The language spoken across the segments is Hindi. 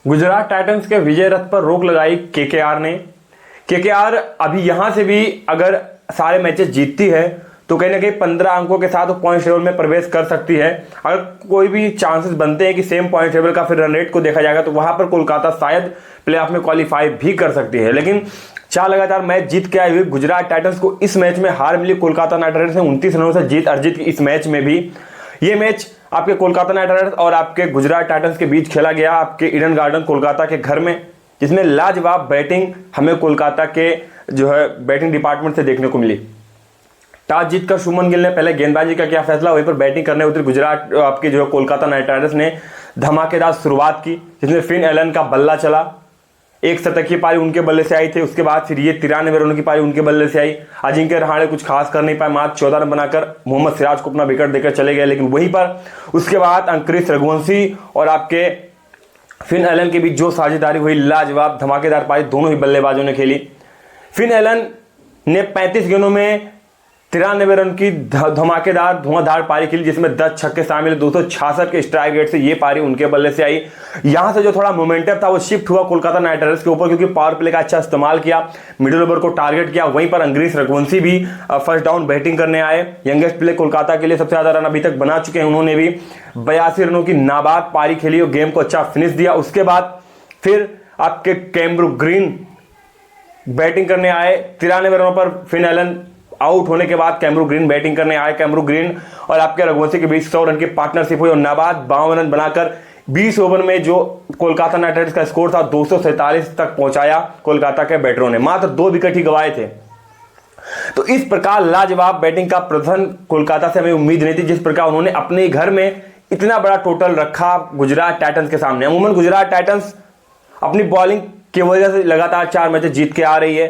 गुजरात टाइटंस के विजय रथ पर रोक लगाई केकेआर ने। केकेआर अभी यहां से भी अगर सारे मैचेस जीतती है तो कहीं ना कहीं 15 अंकों के साथ वो पॉइंट टेबल में प्रवेश कर सकती है। अगर कोई भी चांसेस बनते हैं कि सेम पॉइंट टेबल का फिर रन रेट को देखा जाएगा तो वहां पर कोलकाता शायद प्लेऑफ में क्वालिफाई भी कर सकती है। लेकिन 4 लगातार मैच जीत के आई हुई गुजरात टाइटंस को इस मैच में हार मिली। कोलकाता नाइट राइडर्स ने 29 रनों से जीत अर्जित की इस मैच में भी। ये मैच आपके कोलकाता नाइट राइडर्स और आपके गुजरात टाइटंस के बीच खेला गया आपके ईडन गार्डन कोलकाता के घर में, जिसमें लाजवाब बैटिंग हमें कोलकाता के जो है बैटिंग डिपार्टमेंट से देखने को मिली। टॉस जीतकर शुभमन गिल ने पहले गेंदबाजी का किया फैसला, वहीं पर बैटिंग करने उतरी गुजरात आपकी जो है कोलकाता नाइट राइडर्स ने धमाकेदार शुरुआत की, जिसमें फिन एलन का बल्ला चला। एक शतक की पारी उनके बल्ले से आई थी, उसके बाद फिर ये 93 रनों की पारी उनके बल्ले से आई। अजिंक्य रहाणे कुछ खास कर नहीं पाए, मात्र 14 रन बनाकर मोहम्मद सिराज को अपना विकेट देकर चले गए। लेकिन वहीं पर उसके बाद अंकुरिश रघुवंशी और आपके फिन एलन के बीच जो साझेदारी हुई, लाजवाब धमाकेदार पारी दोनों ही बल्लेबाजों ने खेली। फिन एलन ने 35 गेंदों में 93 रन की धमाकेदार धुआंधार पारी खेली, जिसमें 10 छक्के शामिल, 266 के स्ट्राइक रेट से ये पारी उनके बल्ले से आई। यहां से जो थोड़ा मोमेंटम था वो शिफ्ट हुआ कोलकाता नाइट राइडर्स के ऊपर, क्योंकि पावर प्ले का अच्छा इस्तेमाल किया, मिडिल ओवर को टारगेट किया। वहीं पर अंकुरिश रघुवंशी भी फर्स्ट डाउन बैटिंग करने आए। यंगेस्ट प्लेयर कोलकाता के लिए सबसे ज्यादा रन अभी तक बना चुके हैं, उन्होंने भी 82 रनों की नाबाद पारी खेली और गेम को अच्छा फिनिश दिया। उसके बाद फिर आपके कैमरू ग्रीन बैटिंग करने आए। 93 रनों पर फिन एलन आउट होने के बाद कैमरू ग्रीन बैटिंग करने आए। कैमरू ग्रीन और आपके रघुवंशी के बीच 100 रन की पार्टनरशिप हुई और नाबाद 52 रन बनाकर 20 ओवर में जो कोलकाता नाइट राइडर्स का स्कोर था 247 तक पहुंचाया कोलकाता के बैटरों ने। मात्र 2 विकेट ही गंवाए थे। तो इस प्रकार लाजवाब बैटिंग का प्रदर्शन कोलकाता से हमें उम्मीद नहीं थी, जिस प्रकार उन्होंने अपने घर में इतना बड़ा टोटल रखा गुजरात टाइटंस के सामने। अमूमन गुजरात टाइटंस अपनी बॉलिंग की वजह से लगातार 4 मैच जीत के आ रही है।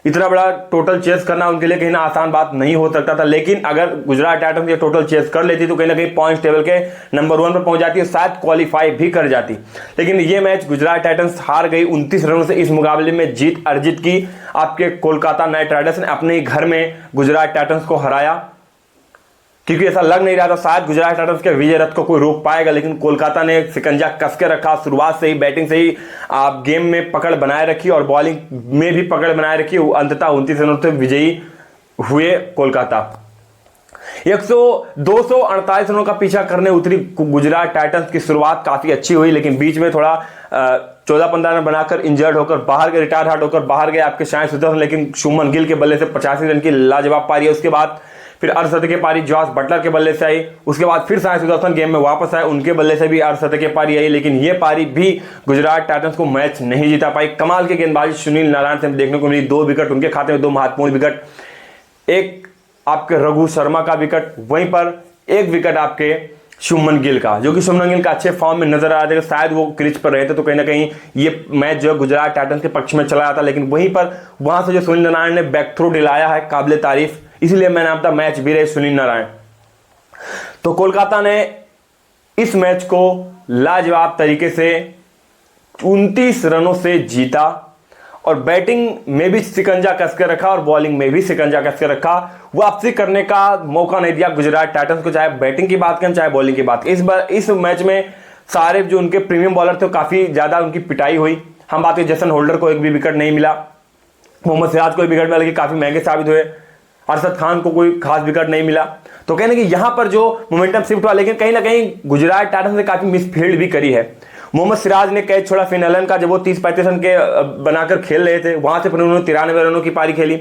इतना बड़ा टोटल चेस करना उनके लिए कहीं ना आसान बात नहीं हो सकता था, लेकिन अगर गुजरात टाइटंस ये टोटल चेस कर लेती तो कहीं ना कहीं पॉइंट्स टेबल के नंबर 1 पर पहुंच जाती और शायद क्वालिफाई भी कर जाती। लेकिन ये मैच गुजरात टाइटंस हार गई 29 रनों से। इस मुकाबले में जीत अर्जित की आपके कोलकाता नाइट राइडर्स ने अपने घर में गुजरात टाइटंस को हराया, क्योंकि ऐसा लग नहीं रहा था शायद गुजरात टाइटंस के विजय रथ को कोई रोक पाएगा। लेकिन कोलकाता ने शिकंजा कस के रखा, शुरुआत से ही बैटिंग से ही आप गेम में पकड़ बनाए रखी और बॉलिंग में भी पकड़ बनाए रखी। अंततः 29 रनों से विजयी हुए कोलकाता। 248 रनों का पीछा करने उतरी गुजरात टाइटंस की शुरुआत काफी अच्छी हुई, लेकिन बीच में थोड़ा 14-15 रन बनाकर इंजर्ड होकर बाहर गए, रिटायर हार्ट होकर बाहर गए आपके साई सुदर्शन। लेकिन शुभमन गिल के बल्ले से 85 रन की लाजवाब पारी है। उसके बाद फिर अर्धशतक की पारी जॉस बटलर के बल्ले से आई। उसके बाद फिर साई सुदर्शन गेम में वापस आए, उनके बल्ले से भी अर्धशतक की पारी आई। लेकिन ये पारी भी गुजरात टाइटंस को मैच नहीं जीता पाई। कमाल की गेंदबाजी सुनील नारायण से देखने को मिली। 2 विकेट उनके खाते में, 2 महत्वपूर्ण विकेट, एक आपके रघु शर्मा का विकेट, वहीं पर 1 विकेट आपके शुभमन गिल का, जो कि शुभमन गिल का अच्छे फॉर्म में नजर आ रहा था। शायद वो क्रीज पर रहते तो कहीं ना कहीं ये मैच जो है गुजरात टाइटंस के पक्ष में चला जाता। लेकिन वहीं पर वहां से जो सुनील नारायण ने बैक थ्रो दिलाया है काबिले तारीफ, इसलिए मैं नाम था मैच भी रहे सुनील नारायण। तो कोलकाता ने इस मैच को लाजवाब तरीके से 29 रनों से जीता और बैटिंग में भी शिकंजा कस के रखा और बॉलिंग में भी शिकंजा कस के रखा। वापसी करने का मौका नहीं दिया गुजरात टाइटंस को, चाहे बैटिंग की बात करें चाहे बॉलिंग की बात। इस बार इस मैच में सारे जो उनके प्रीमियम बॉलर थे काफी ज्यादा उनकी पिटाई हुई। हम बात करें जेसन होल्डर को एक भी विकेट नहीं मिला, मोहम्मद सिराज को एक विकेट मिला लेकिन काफी महंगे साबित हुए, अरशद खान को कोई खास विकेट नहीं मिला। तो कहने कि यहां पर जो मोमेंटम शिफ्ट हुआ, लेकिन कहीं ना कहीं गुजरात टाइटंस ने काफी मिसफील्ड भी करी है। मोहम्मद सिराज ने कैच छोड़ा फिन एलन का, जब वो 30-35 रन के बनाकर खेल रहे थे, वहां से फिर उन्होंने 93 रनों की पारी खेली।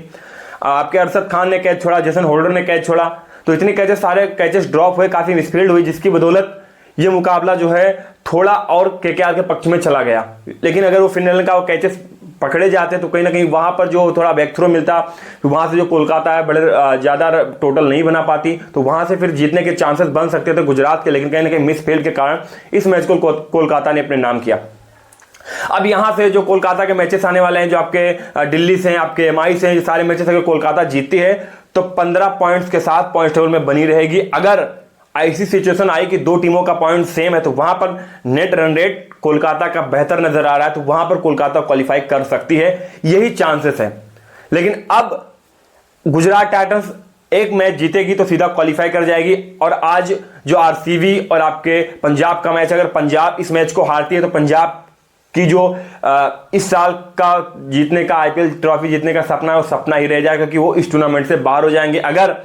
आपके अरशद खान ने कैच छोड़ा, जेसन होल्डर ने कैच छोड़ा, तो इतने कैचेस सारे कैचेस ड्रॉप हुए, काफी मिसफील्ड हुई, जिसकी बदौलत ये मुकाबला जो है थोड़ा और केकेआर के पक्ष में चला गया। लेकिन अगर वो फिन एलन का वो कैचेस पकड़े जाते तो कहीं ना कहीं वहां पर जो थोड़ा बैक थ्रो मिलता, वहां से जो कोलकाता है बड़े ज्यादा टोटल नहीं बना पाती, तो वहां से फिर जीतने के चांसेस बन सकते थे गुजरात के। लेकिन कहीं ना कहीं मिस फेल के कारण इस मैच को कोलकाता ने अपने नाम किया। अब यहां से जो कोलकाता के मैचेस आने वाले हैं, जो आपके दिल्ली से हैं, आपके एमआई से हैं, ये सारे मैचेस अगर कोलकाता जीतती है तो 15 पॉइंट्स के साथ पॉइंट टेबल में बनी रहेगी। अगर ऐसी सिचुएशन आई कि 2 टीमों का पॉइंट सेम है तो वहां पर नेट रन रेट कोलकाता का बेहतर नजर आ रहा है, तो वहां पर कोलकाता क्वालिफाई कर सकती है, यही चांसेस है। लेकिन अब गुजरात टाइटंस एक मैच जीतेगी तो सीधा क्वालिफाई कर जाएगी। और आज जो आरसीबी और आपके पंजाब का मैच, अगर पंजाब इस मैच को हारती है तो पंजाब कि जो इस साल का जीतने का आईपीएल ट्रॉफी जीतने का सपना है वो सपना ही रह जाएगा, क्योंकि वो इस टूर्नामेंट से बाहर हो जाएंगे। अगर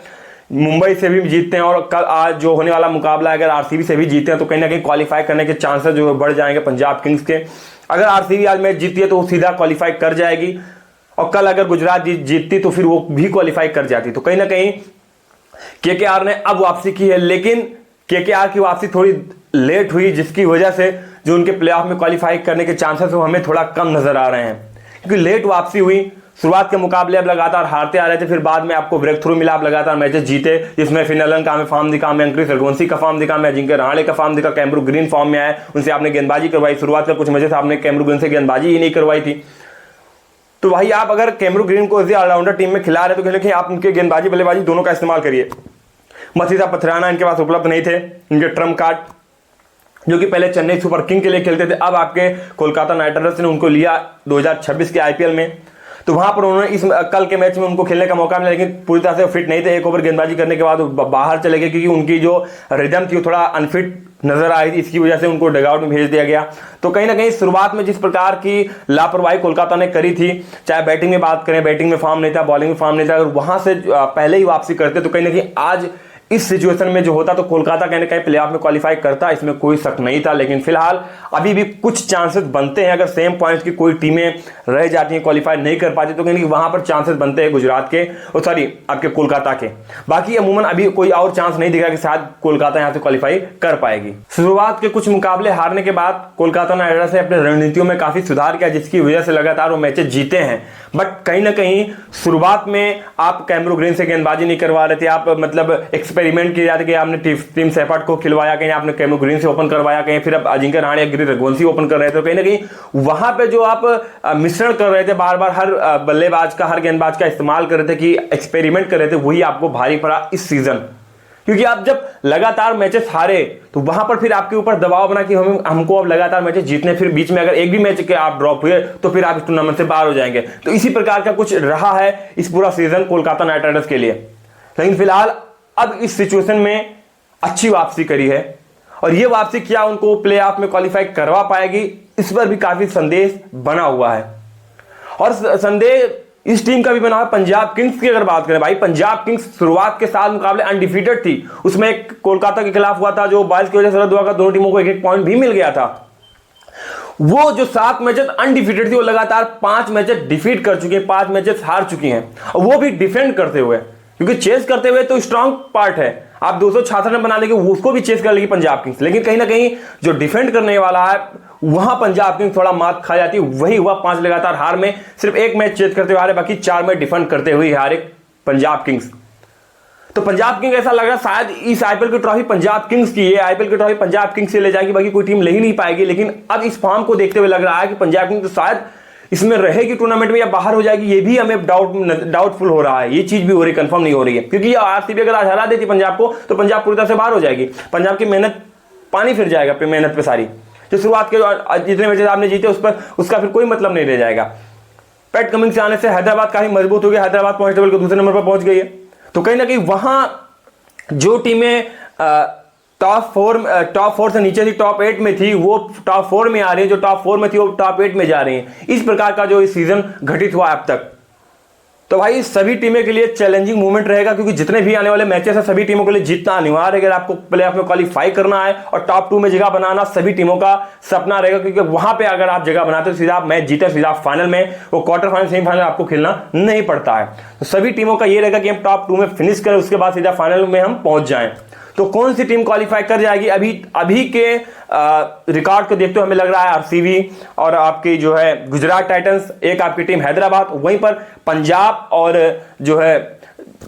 मुंबई से भी जीतते हैं और कल आज जो होने वाला मुकाबला है अगर आरसीबी से भी जीतते हैं तो कहीं ना कहीं क्वालिफाई करने के चांसेस जो बढ़ जाएंगे पंजाब किंग्स के। अगर आरसीबी आज मैच जीतती है तो वो सीधा क्वालिफाई कर जाएगी, और कल अगर गुजरात जीतती तो फिर वो भी क्वालिफाई कर जाती। तो कहीं ना कहीं केकेआर ने अब वापसी की है, लेकिन केकेआर की वापसी थोड़ी लेट हुई, जिसकी वजह से जो उनके प्लेऑफ में क्वालिफाई करने के चांसेस वो हमें थोड़ा कम नजर आ रहे हैं, क्योंकि लेट वापसी हुई। शुरुआत के मुकाबले अब लगातार हारते आ रहे थे, फिर बाद में आपको ब्रेक थ्रू मिला, आप लगातार मैचेस जीते, जिसमें फिनलन का हमें फॉर्म दिखा, में अंक्रिस रघुवंशी का फॉर्म दिखा, में अजिंक्य रहाणे का फॉर्म दिखा, कैमरू ग्रीन फॉर्म में आए, उनसे आपने गेंदबाजी करवाई। शुरुआत में कुछ मैचेस आपने कैमरू ग्रीन से गेंदबाजी ही नहीं करवाई थी। तो भाई आप अगर कैमरू ग्रीन को ऑलराउंडर टीम में खिला रहे तो कहीं आप उनके गेंदबाजी बल्लेबाजी दोनों का इस्तेमाल करिए। मसीसा पथराना इनके पास उपलब्ध नहीं थे, इनके ट्रम्प कार्ड, जो कि पहले चेन्नई सुपर किंग के लिए खेलते थे, अब आपके कोलकाता नाइट राइडर्स ने उनको लिया 2026 के आईपीएल में। तो वहां पर उन्होंने इस कल के मैच में उनको खेलने का मौका मिला, लेकिन पूरी तरह से फिट नहीं थे। एक ओवर गेंदबाजी करने के बाद बाहर चले गए, क्योंकि उनकी जो रिदम थी वो थोड़ा अनफिट नजर आई थी, इसकी वजह से उनको डगआउट में भेज दिया गया। तो कहीं ना कहीं शुरुआत में जिस प्रकार की लापरवाही कोलकाता ने करी थी, चाहे बैटिंग में बात करें, बैटिंग में फॉर्म नहीं था, बॉलिंग में फॉर्म नहीं था, अगर वहां से पहले ही वापसी करते तो कहीं ना कहीं आज इस सिचुएशन में जो होता तो कोलकाता कहीं ना कहीं प्लेऑफ में क्वालिफाई करता, इसमें कोई शक नहीं था। लेकिन फिलहाल अभी भी कुछ चांसेस बनते हैं, अगर सेम पॉइंट्स की कोई टीमें रह जाती हैं, क्वालिफाई नहीं कर पाती, तो कहीं वहां पर चांसेस बनते हैं गुजरात के, और सॉरी आपके कोलकाता के। बाकी अमूमन अभी कोई और चांस नहीं दिखा कि शायद कोलकाता यहां से क्वालिफाई कर पाएगी। शुरुआत के कुछ मुकाबले हारने के बाद कोलकाता नाइट राइडर्स ने अपने रणनीतियों में काफी सुधार किया, जिसकी वजह से लगातार वो मैचेस जीते हैं। बट कहीं ना कहीं शुरुआत में आप कैमरू ग्रीन से गेंदबाजी नहीं करवा रहे थे, आप मतलब एक्सपेरिमेंट किए जाते कि आपने टीम सेफर्ट को खिलवाया, कहीं आपने कैमरू ग्रीन से ओपन करवाया, कहीं फिर अब अजिंक्य रहाणे गिरी रघुवंशी ओपन कर रहे थे। कहीं ना कहीं वहां पे जो आप मिश्रण कर रहे थे, बार बार हर बल्लेबाज का हर गेंदबाज का इस्तेमाल कर रहे थे, कि एक्सपेरिमेंट कर रहे थे, वही आपको भारी पड़ा इस सीजन। क्योंकि आप जब लगातार मैचेस हारे तो वहां पर फिर आपके ऊपर दबाव बना कि हमको अब लगातार मैचेस जीतने, फिर बीच में अगर एक भी मैच के आप ड्रॉप हुए तो फिर आप इस टूर्नामेंट से बाहर हो जाएंगे। तो इसी प्रकार का कुछ रहा है इस पूरा सीजन कोलकाता नाइट राइडर्स के लिए। लेकिन फिलहाल अब इस सिचुएशन में अच्छी वापसी करी है, और ये वापसी क्या उनको प्ले ऑफ में क्वालिफाई करवा पाएगी, इस पर भी काफी संदेश बना हुआ है। और संदेश इस टीम का भी बना है पंजाब किंग्स की। अगर बात करें भाई, पंजाब किंग्स शुरुआत के 7 मुकाबले अनडिफीटेड थी, उसमें एक कोलकाता के खिलाफ हुआ था जो बारिश की वजह से रद्द हुआ था, दोनों टीमों को 1-1 पॉइंट भी मिल गया था। वो जो 7 मैचेस अनडिफीटेड थी वो लगातार 5 मैचेस डिफीट कर चुकी है, 5 मैचेस हार चुकी हैं, और वो भी डिफेंड करते हुए, क्योंकि चेस करते हुए तो स्ट्रांग पार्ट है, आप 266 रन बना लेंगे उसको भी चेस कर लेगी पंजाब किंग्स। लेकिन कहीं ना कहीं जो डिफेंड करने वाला है वहां पंजाब किंग्स थोड़ा मात खा जाती है। वही हुआ 5 लगातार हार में, सिर्फ 1 मैच चेस करते हुए हारे, बाकी 4 मैच डिफेंड करते हुए हारे पंजाब किंग्स। तो पंजाब किंग्स ऐसा लग रहा है शायद इस आईपीएल की ट्रॉफी पंजाब किंग्स की है, आईपीएल की ट्रॉफी पंजाब किंग्स से ले जाएगी, बाकी कोई टीम ले ही नहीं पाएगी। लेकिन अब इस फॉर्म को देखते हुए लग रहा है कि पंजाब किंग्स तो शायद इसमें रहेगी टूर्नामेंट में या बाहर हो जाएगी, ये भी हमें डाउटफुल हो रहा है, ये चीज भी हो रही, कंफर्म नहीं हो रही है। क्योंकि आरसीबी अगर आज हरा देती पंजाब को तो पंजाब पूरी तरह से बाहर हो जाएगी, पंजाब की मेहनत पानी फिर जाएगा, मेहनत पे सारी जो शुरुआत के जितने मैचेस आपने जीते उस पर उसका फिर कोई मतलब नहीं रह जाएगा। पैट कमिंस से आने से हैदराबाद काफी मजबूत हो गया, हैदराबाद पॉइंट टेबल के दूसरे नंबर पर पहुंच गई है। तो कहीं ना कहीं वहां जो टीमें टॉप 4 से नीचे थी, टॉप 8 में थी, वो टॉप 4 में आ रही है, जो टॉप 4 में थी वो टॉप 8 में जा रही है। इस प्रकार का जो इस सीजन घटित हुआ अब तक, तो भाई सभी टीमें के लिए चैलेंजिंग मूवमेंट रहेगा, क्योंकि जितने भी आने वाले मैचेस हैं सभी टीमों के लिए जीतना अनिवार्य है अगर आपको प्लेऑफ में क्वालिफाई करना है, और टॉप 2 में जगह बनाना सभी टीमों का सपना रहेगा। क्योंकि वहां पे अगर आप जगह बनाते हो सीधा आप मैच जीते, सीधा फाइनल में, वो क्वार्टर फाइनल सेमीफाइनल आपको खेलना नहीं पड़ता है। तो सभी टीमों का ये रहेगा कि हम टॉप 2 में फिनिश करें, उसके बाद सीधा फाइनल में हम पहुंच जाएं। तो कौन सी टीम क्वालिफाई कर जाएगी, अभी के रिकॉर्ड को देखते हुए हमें लग रहा है आरसीबी और आपकी जो है गुजरात टाइटंस, एक आपकी टीम हैदराबाद, वहीं पर पंजाब और जो है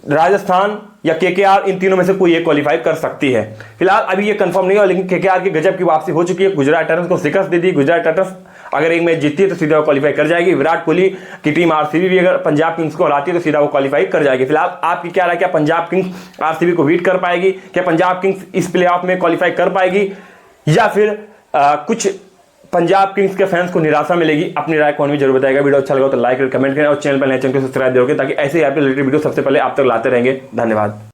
राजस्थान या केकेआर, इन तीनों में से कोई एक क्वालिफाई कर सकती है। फिलहाल अभी ये कंफर्म नहीं हुआ, लेकिन केकेआर की गजब की वापसी हो चुकी है, गुजरात टाइटंस को शिकस्त दे दी। गुजरात टाइटंस अगर एक मैच जीतती है तो सीधा वो क्वालिफाई कर जाएगी। विराट कोहली की टीम आरसीबी भी अगर पंजाब किंग्स को हराती है तो सीधा वो क्वालिफाई कर जाएगी। फिलहाल आपकी क्या राय, क्या पंजाब किंग्स आरसीबी को बीट कर पाएगी, क्या पंजाब किंग्स इस प्लेऑफ में क्वालिफाई कर पाएगी, या फिर कुछ पंजाब किंग्स के फैंस को निराशा मिलेगी? अपनी राय कौन भी जरूर बताएगा। वीडियो अच्छा लगा तो लाइक और कमेंट करें, और चैनल पर नए चैनल को सब्सक्राइब करोगे ताकि ऐसे ही आपके रिलेटेड वीडियो सबसे पहले आप तक लाते रहेंगे। धन्यवाद।